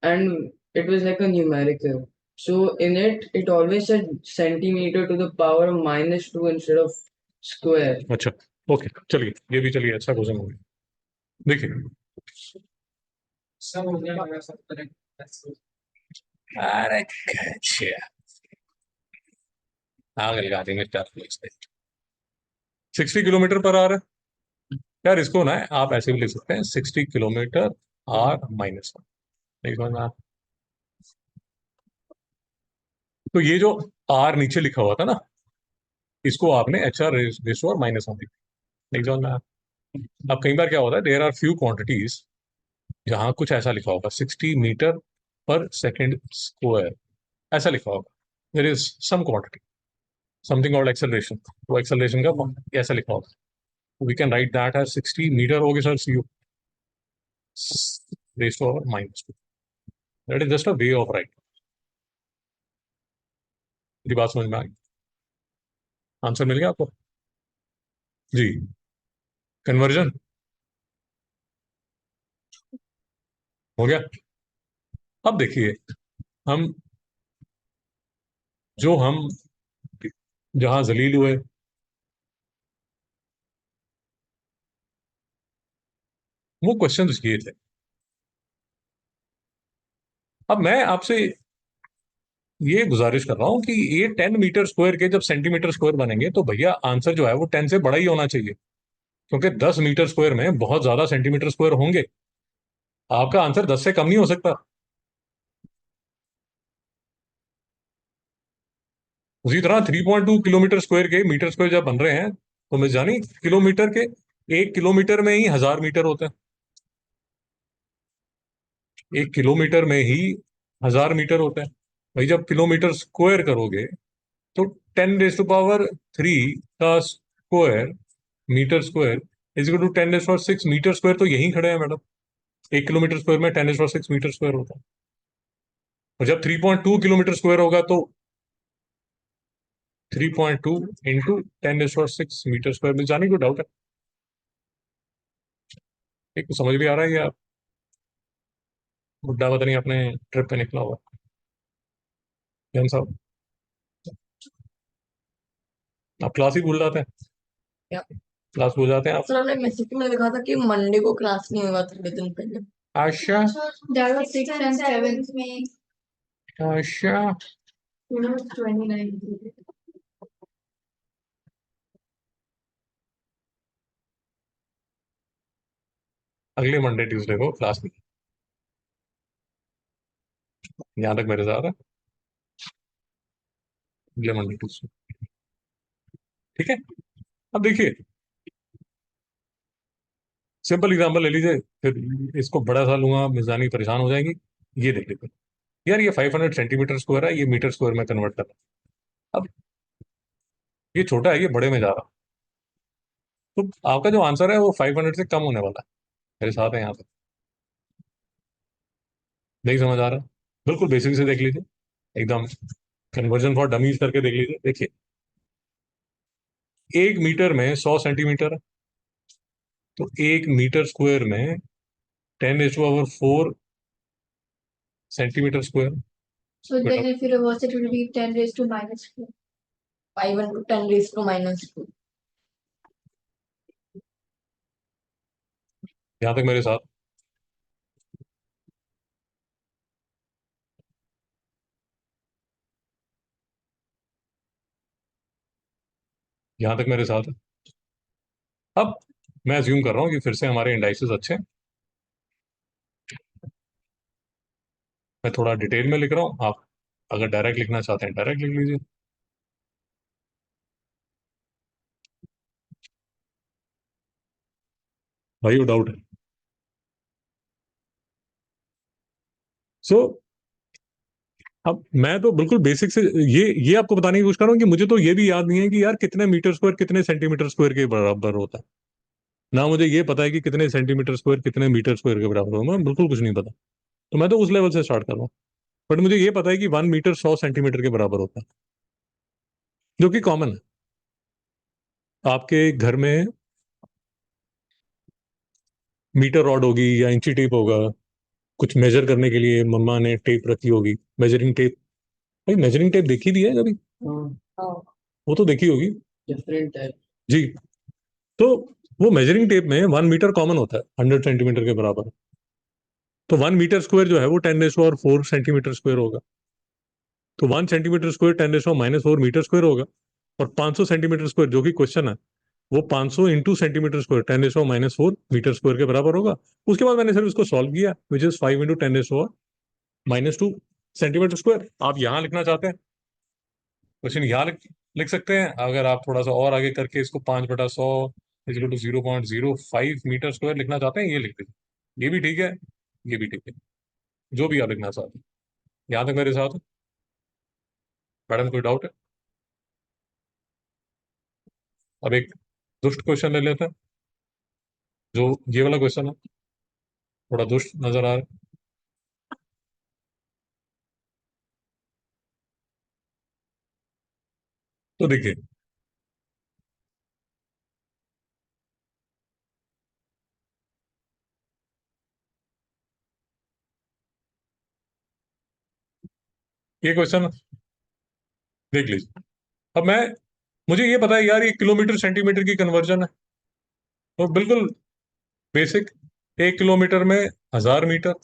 and it was like a numerical. So in it, it always said centimeter to the power of minus 2 instead of square. अच्छा okay, चलिए ये भी चलिए, अच्छा question हो गया। देखिए अरे अच्छा, आगे लगा देंगे 60 किलोमीटर पर आवर है यार। इसको ना आप ऐसे भी लिख सकते हैं 60 किलोमीटर R-1। नहीं समझ में आया? तो ये जो R नीचे लिखा हुआ था ना, इसको आपने HR रेस और माइनस वन लिखा। नहीं समझ में आया? अब कई बार क्या होता है, देयर आर फ्यू क्वांटिटीज जहां कुछ ऐसा लिखा होगा 60 मीटर पर सेकेंड स्क्वायर, ऐसा लिखा होगा। There is some quantity something called acceleration, वो एक्सेलरेशन का ऐसा लिखा होगा, we can write that as 60 metre हो गया सर, सी रेस और minus two. That is just a way of write. मेरी बात समझ में आ गई? आंसर मिल गया आपको? जी, कन्वर्जन हो गया। अब देखिए, हम हम जहां जलील हुए वो क्वेश्चन ये थे। अब मैं आपसे ये गुजारिश कर रहा हूं कि ये 10 मीटर स्क्वायर के जब सेंटीमीटर स्क्वायर बनेंगे तो भैया आंसर जो है वो 10 से बड़ा ही होना चाहिए, क्योंकि 10 मीटर स्क्वायर में बहुत ज्यादा सेंटीमीटर स्क्वायर होंगे। आपका आंसर 10 से कम नहीं हो सकता। उसी तरह 3.2 किलोमीटर स्क्वायर के मीटर स्क्वायर जब बन रहे हैं तो मैं जानी किलोमीटर के 1 किलोमीटर में ही 1000 मीटर होते हैं, 1 किलोमीटर में ही 1000 मीटर होते हैं। भाई जब किलोमीटर स्क्वायर करोगे तो 10⁻³ का square metre square is equal to 10⁻⁶ metre square, तो यहीं खड़े हैं मैडम। 1 किलोमीटर स्क्वायर में 10⁻⁶ मीटर स्क्वायर होता है, और जब 3.2 किलोमीटर स्क्वायर होगा तो 3.2 इंटू 10⁻⁶ मीटर स्क्वायर में। जाने को डाउट है? एक तो समझ भी आ रहा है या बुड्ढा पता नहीं अपने ट्रिप पे निकला हुआ? जैन साहब आप क्लास ही भूल जाते हैं। क्लास हो जाते हैं आप? सर हमने मैसेज में लिखा था कि मंडे को क्लास नहीं होगा, 3 दिन पहले। आशा, That was 6th and 7th May. आशा, 29. अगले मंडे ट्यूसडे को क्लास नहीं। यहाँ तक मेरे साथ है? अगले मंडे ट्यूसडे, ठीक है। अब देखिए, सिंपल एग्जांपल ले लीजिए, फिर इसको बड़ा सा लूंगा, मिजानी परेशान हो जाएंगी। ये देख लीजिए यार, ये 500 सेंटीमीटर स्क्वायर है, ये मीटर स्क्वायर में कन्वर्ट कर रहा है। अब ये छोटा है, ये बड़े में जा रहा है, तो आपका जो आंसर है वो 500 से कम होने वाला है। मेरे साथ है यहाँ पे? नहीं समझ आ रहा? बिल्कुल बेसिक से देख लीजिए, एकदम कन्वर्जन फॉर डमीज करके देख लीजिए। देखिए, 1 मीटर में 100 सेंटीमीटर है, तो 1 मीटर स्क्वायर में 10⁻⁴ centimetre square. So then if you reverse it, it will be 10 raised to minus 4. 5 into 10 raised to -2. यहाँ तक मेरे साथ? यहाँ तक मेरे साथ है? अब मैं अज्यूम कर रहा हूँ कि फिर से हमारे इंडाइसेस अच्छे हैं। मैं थोड़ा डिटेल में लिख रहा हूँ, आप अगर डायरेक्ट लिखना चाहते हैं डायरेक्ट लिख लीजिए। भाई वो डाउट है? सो अब मैं तो बिल्कुल बेसिक से ये आपको बताने की कोशिश कर रहा हूँ कि मुझे तो ये भी याद नहीं है कि यार कितने मीटर स्क्वायर कितने सेंटीमीटर स्क्वायर के बराबर होता है। ना मुझे ये पता है कि कितने सेंटीमीटर स्क्वायर कितने मीटर स्क्वायर के बराबर होगा, मैं बिल्कुल कुछ नहीं पता। तो मैं तो उस लेवल से स्टार्ट कर रहा हूँ। बट मुझे ये पता है कि 1 मीटर 100 सेंटीमीटर के बराबर होता है, जो कि कॉमन है। आपके घर में मीटर रॉड होगी या इंची टेप होगा, कुछ मेजर करने के लिए मम्मा ने टेप रखी होगी, मेजरिंग टेप। भाई मेजरिंग टेप देखी भी है कभी? वो तो देखी होगी डिफरेंट टाइप। जी। तो वो मेजरिंग टेप में 1 मीटर कॉमन होता है, 100 सेंटीमीटर के बराबर। तो 1 मीटर स्क्वायर जो है वो 10⁻⁴ सेंटीमीटर स्क्वायर होगा। तो 1 सेंटीमीटर स्क्वायर 10⁻⁴ मीटर स्क्वायर होगा। और 500 सेंटीमीटर स्क्वायर जो कि क्वेश्चन है, वो 500 into centimetre square 10⁻⁴ metre square के बराबर होगा। उसके बाद मैंने सिर्फ इसको सॉल्व किया, which is 5 into 10⁻⁻² centimetre square. आप यहाँ लिखना चाहते हैं, क्वेश्चन यहाँ लिख सकते हैं। अगर आप थोड़ा सा और आगे करके इसको 5/100 इक्वल टू 0.05 मीटर स्क्वायर लिखना चाहते हैं, ये लिख दीजिए। ये भी ठीक है, ये भी ठीक है, जो भी आप लिखना चाहते हैं। यहाँ तक मेरे साथ? मैडम कोई डाउट है? अब एक दुष्ट क्वेश्चन ले लेते हैं, जो ये वाला क्वेश्चन है, थोड़ा दुष्ट नजर आ रहा है। तो देखिए, ये क्वेश्चन देख लीजिए। अब मुझे ये पता है यार, ये किलोमीटर सेंटीमीटर की कन्वर्जन है, तो बिल्कुल बेसिक। 1 किलोमीटर में 1000 मीटर,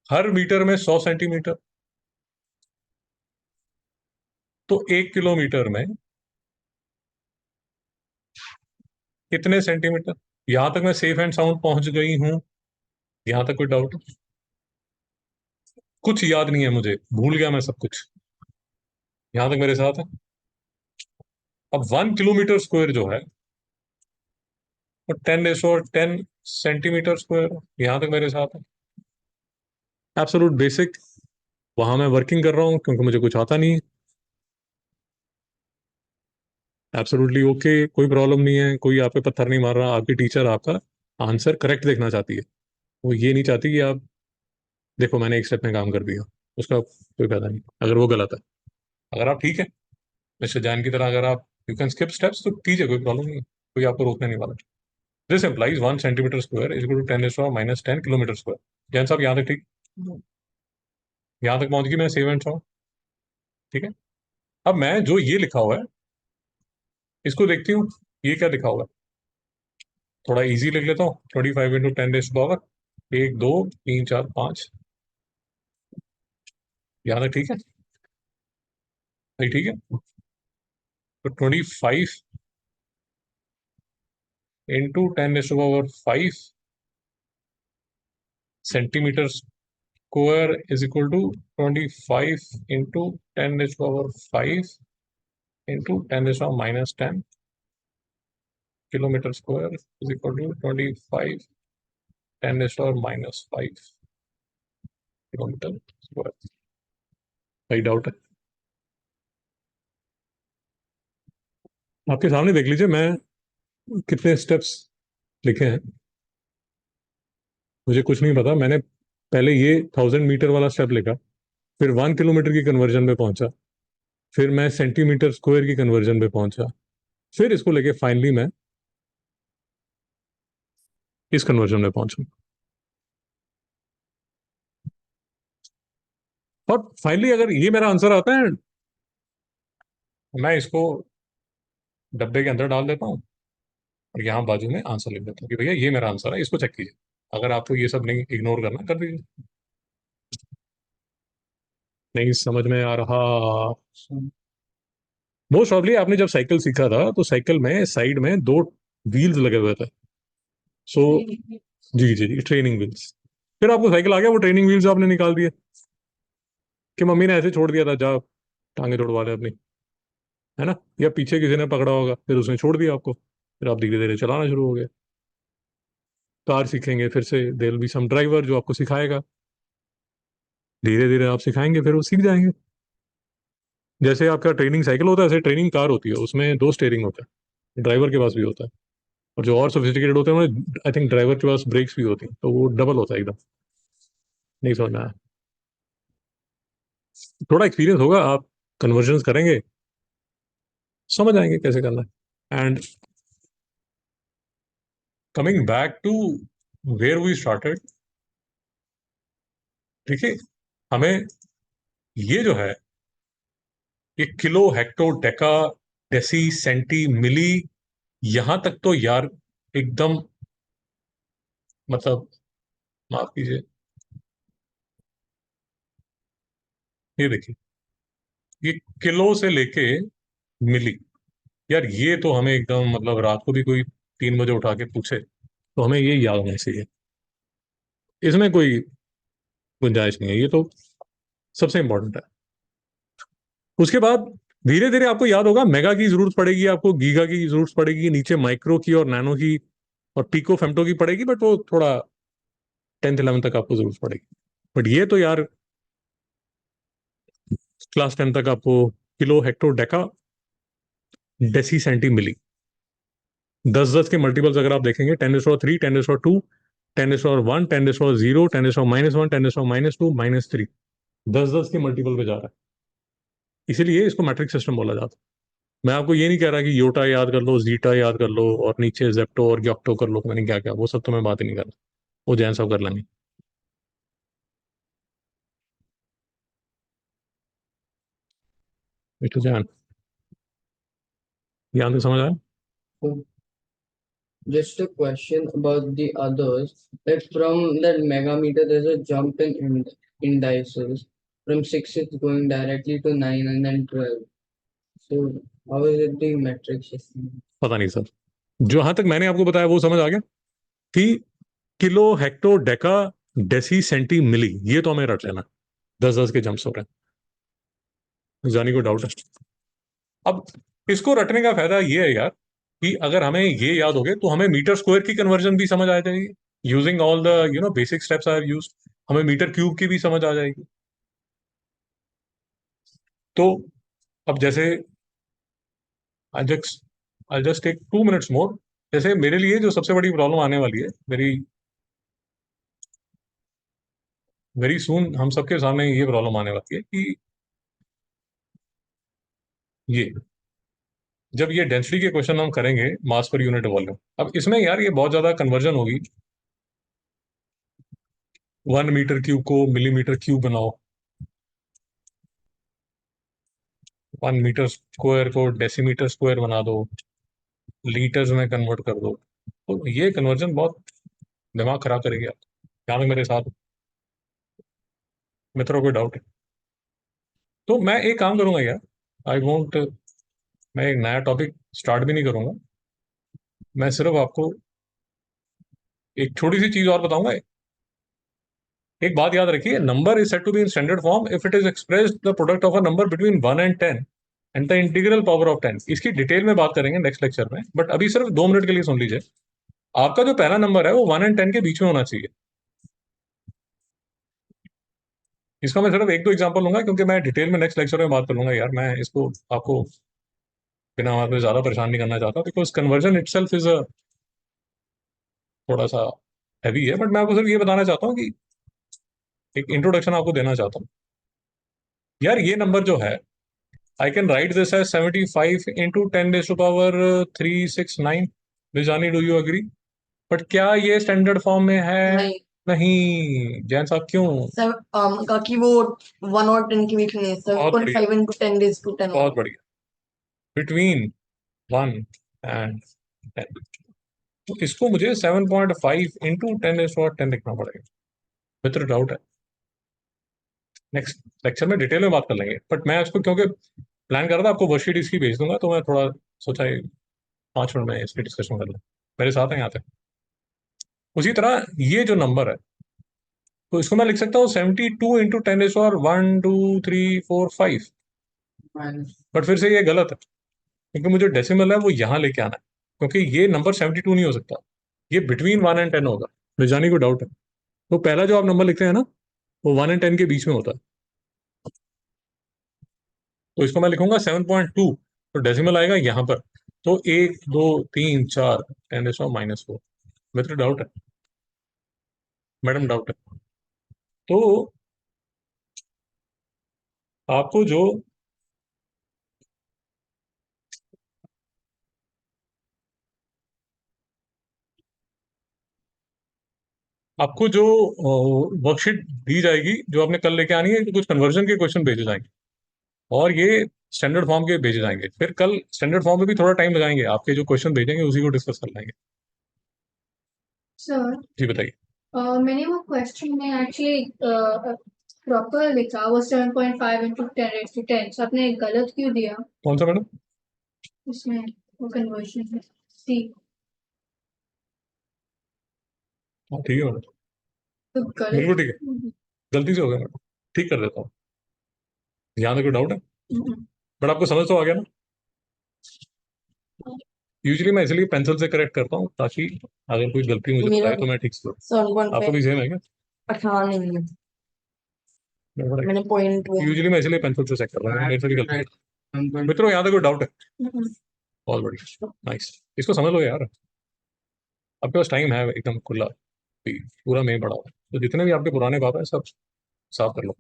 हर मीटर में 100 सेंटीमीटर, तो 1 किलोमीटर में कितने सेंटीमीटर? यहां तक मैं सेफ एंड साउंड पहुंच गई हूं? यहां तक कोई डाउट? कुछ याद नहीं है मुझे, भूल गया मैं सब कुछ। यहां तक मेरे साथ है? अब 1 किलोमीटर स्क्वायर जो है वो 10⁻10 सेंटीमीटर स्क्वायर। यहां तक मेरे साथ है? एब्सोल्यूट बेसिक, वहां मैं वर्किंग कर रहा हूं क्योंकि मुझे कुछ आता नहीं है। एब्सोल्युटली ओके, कोई प्रॉब्लम नहीं है, कोई आप पे पत्थर नहीं मार रहा। आपकी टीचर आपका आंसर करेक्ट देखना चाहती है, वो ये नहीं चाहती कि आप देखो मैंने एक स्टेप में काम कर दिया, उसका कोई फायदा नहीं अगर वो गलत है। अगर आप ठीक है मिस्टर जैन की तरह, अगर आप यू कैन स्किप स्टेप्स, तो कीजिए, कोई प्रॉब्लम नहीं है, कोई आपको रोकने नहीं वाला। This implies 1 centimetre square is equal to 10⁻⁻10 kilometre square. Jain साहब यहाँ तक ठीक? यहाँ तक पहुंच गई मैं सेव एंड साउंड? ठीक है। अब मैं जो ये लिखा हुआ है इसको देखती हूँ, ये क्या लिखा होगा, थोड़ा इजी लिख लेता हूँ। 25 इंटू 10 1 2 3 4 5, यहाँ तक ठीक है, सही ठीक है। तो 25 into 10 centimetre square is equal to 25 into 10 into 10 - 10 kilometre square is equal to 25 10 - 5 kilometre square. सही डाउट है, आपके सामने देख लीजिए मैं कितने स्टेप्स लिखे हैं। मुझे कुछ नहीं पता, मैंने पहले ये 1000 मीटर वाला स्टेप लिखा, फिर 1 किलोमीटर की कन्वर्जन पे पहुंचा, फिर मैं सेंटीमीटर स्क्वायर की कन्वर्जन पे पहुंचा, फिर इसको लेके फाइनली मैं इस कन्वर्जन में पहुंचा, और फाइनली अगर ये मेरा आंसर आता है, मैं इसको डब्बे के अंदर डाल देता हूँ और यहाँ बाजू में आंसर लिख देता हूँ कि भैया ये मेरा आंसर है, इसको चेक कीजिए। अगर आपको ये सब नहीं इग्नोर करना, कर दीजिए। नहीं समझ में आ रहा? मोस्ट प्रॉब्ली आपने जब साइकिल सीखा था तो साइकिल में साइड में 2 व्हील्स लगे हुए थे। सो जी जी जी, ट्रेनिंग व्हील्स। फिर आपको साइकिल आ गया, वो ट्रेनिंग व्हील्स आपने निकाल दिए कि मम्मी ने ऐसे छोड़ दिया था, जा टांगे तोड़वा ले अपनी, है ना, या पीछे किसी ने पकड़ा होगा, फिर उसने छोड़ दिया आपको, फिर आप धीरे धीरे चलाना शुरू हो गए। कार सीखेंगे फिर से, there will be some driver जो आपको सिखाएगा, धीरे धीरे आप सिखाएंगे, फिर वो सीख जाएंगे। जैसे आपका ट्रेनिंग साइकिल होता है, ऐसे ट्रेनिंग कार होती है, उसमें 2 स्टेयरिंग होता है, ड्राइवर के पास भी होता है, और जो और सोफिस्टिकेटेड होते हैं उन्हें आई थिंक ड्राइवर के पास ब्रेक्स भी होती हैं, तो वो डबल होता है एकदम। नहीं समझ में आया? थोड़ा एक्सपीरियंस होगा, आप कन्वर्जन करेंगे, समझ आएंगे कैसे करना है। And coming back to where we started, देखिए हमें ये जो है, ये kilo hecto deca deci centi milli, यहां तक तो यार एकदम, मतलब माफ कीजिए, ये देखिए, ये किलो से लेके मिली, यार ये तो हमें एकदम, मतलब रात को भी कोई 3 बजे उठा के पूछे तो हमें ये याद होना चाहिए, इसमें कोई गुंजाइश नहीं है, ये तो सबसे इंपॉर्टेंट है। उसके बाद धीरे धीरे आपको याद होगा, मेगा की जरूरत पड़ेगी, आपको गीगा की जरूरत पड़ेगी, नीचे माइक्रो की और नैनो की और पिको फेम्टो की पड़ेगी, बट वो थोड़ा 10th 11th तक आपको जरूरत पड़ेगी। बट ये तो यार क्लास 10 तक आपको kilo hecto deca deci centi milli, 10 10 के मल्टीपल्स अगर आप देखेंगे, 10⁻³ 10⁻², 10⁻1 10⁻0 10⁻−1 10⁻−2 -3, 10 10 के मल्टीपल पे जा रहा है, इसीलिए इसको मैट्रिक सिस्टम बोला जाता है। मैं आपको ये नहीं कह रहा कि योटा याद कर लो, जीटा याद कर लो और नीचे जेप्टो और ग्योक्टो कर लो, मैंने क्या क्या, वो सब तो मैं बात ही नहीं कर रहा, वो जैन सब कर लेंगे। मिस्टर जैन, ध्यान से समझ आया? So, just a question about the others. Like from that megameter, there's a jump in indices from 6 it's going directly to 9 and then 12. So how is it the metric system? पता नहीं sir, जहां तक मैंने आपको बताया वो समझ आ गया कि kilo hecto deca deci centi milli, ये तो हमें रट लेना, 10 10 के जंप्स हो रहे हैं, जानी को डाउट है। अब इसको रटने का फायदा ये है यार कि अगर हमें ये याद हो गए तो हमें मीटर स्क्वायर की कन्वर्जन भी समझ आ जाएगी, using all the basic steps I have used, हमें मीटर क्यूब की भी समझ आ जाएगी। तो अब जैसे I just take 2 minutes more, जैसे मेरे लिए जो सबसे बड़ी प्रॉब्लम आने वाली है, वेरी वेरी सून हम सबके सामने ये प्रॉब्लम आने वाली है कि ये जब ये डेंसिटी के क्वेश्चन हम करेंगे मास पर यूनिट वॉल्यूम, अब इसमें यार ये बहुत ज्यादा कन्वर्जन होगी, 1 मीटर क्यूब को मिलीमीटर क्यूब बनाओ, 1 मीटर स्क्वायर को डेसीमीटर स्क्वायर बना दो, लीटर्स में कन्वर्ट कर दो, तो ये कन्वर्जन बहुत दिमाग खराब करेगी आप। यहाँ पे मेरे साथ मित्रों कोई डाउट है तो मैं एक काम करूंगा यार, आई वोंट, मैं एक नया टॉपिक स्टार्ट भी नहीं करूंगा, मैं सिर्फ आपको एक छोटी सी चीज और बताऊंगा। एक बात याद रखिए, number is said to be in standard form if it is expressed the product of a number between 1 and 10 and the integral power of 10। इसकी डिटेल में बात करेंगे नेक्स्ट लेक्चर में, बट अभी सिर्फ 2 मिनट के लिए सुन लीजिए। आपका जो पहला नंबर है वो 1 एंड 10 के बीच में होना चाहिए। इसका मैं सिर्फ एक दो एग्जांपल लूंगा क्योंकि मैं डिटेल में नेक्स्ट लेक्चर में बात कर लूंगा यार, मैं इसको आपको बिना बात में ज्यादा परेशान नहीं करना चाहता, because conversion itself is a थोड़ा सा हैवी है, बट मैं आपको सिर्फ ये बताना चाहता हूँ कि एक इंट्रोडक्शन आपको देना चाहता हूँ। यार ये नंबर जो है, I can write this as 75 into 10⁻³ बिजानी, डू यू एग्री? बट क्या ये स्टैंडर्ड फॉर्म में है? नहीं नहीं। जैन साहब क्यों? काकि वो 1 और 10 के बीच में है। बहुत बढ़िया, 7.5 into 10⁻10 बहुत बढ़िया, बिटवीन 1 एंड 10। तो इसको मुझे 7.5 इंटू 10⁻10 लिखना पड़ेगा। मित्र डाउट है? नेक्स्ट लेक्चर में डिटेल में बात कर लेंगे, बट मैं इसको क्योंकि प्लान कर रहा था आपको वर्कशीट इसकी भेज दूंगा, तो मैं थोड़ा सोचा 5 मिनट में इसकी डिस्कशन कर लूँ। मेरे साथ है यहाँ पे। उसी तरह ये जो नंबर है, तो इसको मैं लिख सकता हूँ 72 इंटू 10⁻1 2 3 4 5। minus बट फिर से ये गलत है क्योंकि मुझे डेसिमल है वो यहाँ लेके आना है, क्योंकि ये नंबर 72 नहीं हो सकता, ये बिटवीन 1 एंड 10 होगा। जानी को डाउट है, तो पहला जो आप नंबर लिखते हैं ना, वो 1 एंड 10 के बीच में होता है। तो इसको मैं लिखूंगा 7.2, तो डेसिमल आएगा यहाँ पर। तो 1 2 3 4 10⁻⁻4। मित्र डाउट है? मैडम डाउट है? तो आपको जो आपको जो वर्कशीट दी जाएगी जो आपने कल लेके आनी है, तो कुछ कन्वर्जन के क्वेश्चन भेजे जाएंगे और ये स्टैंडर्ड फॉर्म के भेजे जाएंगे। फिर कल स्टैंडर्ड फॉर्म में भी थोड़ा टाइम लगाएंगे, आपके जो क्वेश्चन भेजेंगे उसी को डिस्कस कर लेंगे। सर जी बताइए। मैंने वो क्वेश्चन में एक्चुअली प्रॉपर लिखा वो 7.5 into 10⁻10, so आपने गलत क्यों दिया कौन सा मैडम? उसमें वो कन्वर्जन में? सी हाँ ठीक है मैडम, तो बिल्कुल गलत। ठीक है, गलती से हो गया मैडम, ठीक कर देता हूँ। यहाँ पे कोई डाउट है? बट आपको समझ तो आ गया ना? यूजुअली मैं इसलिए पेंसिल से करेक्ट करता हूँ ताकि अगर कोई गलती मुझे मेरा बताए तो मैं ठीक से। 7.5। आपको भी सेम है क्या? हाँ नहीं है, मैंने पॉइंट यूजुअली मैं इसलिए पेंसिल से चेक कर रहा हूँ, मेरे से भी गलती है। 1.2 मित्रों यहाँ पे कोई डाउट है? बहुत बढ़िया, नाइस। इसको समझ लो यार, आपके पास टाइम है एकदम खुला, पूरा नहीं पड़ा हुआ। तो जितने भी आपके पुराने बात है सब साफ कर लो।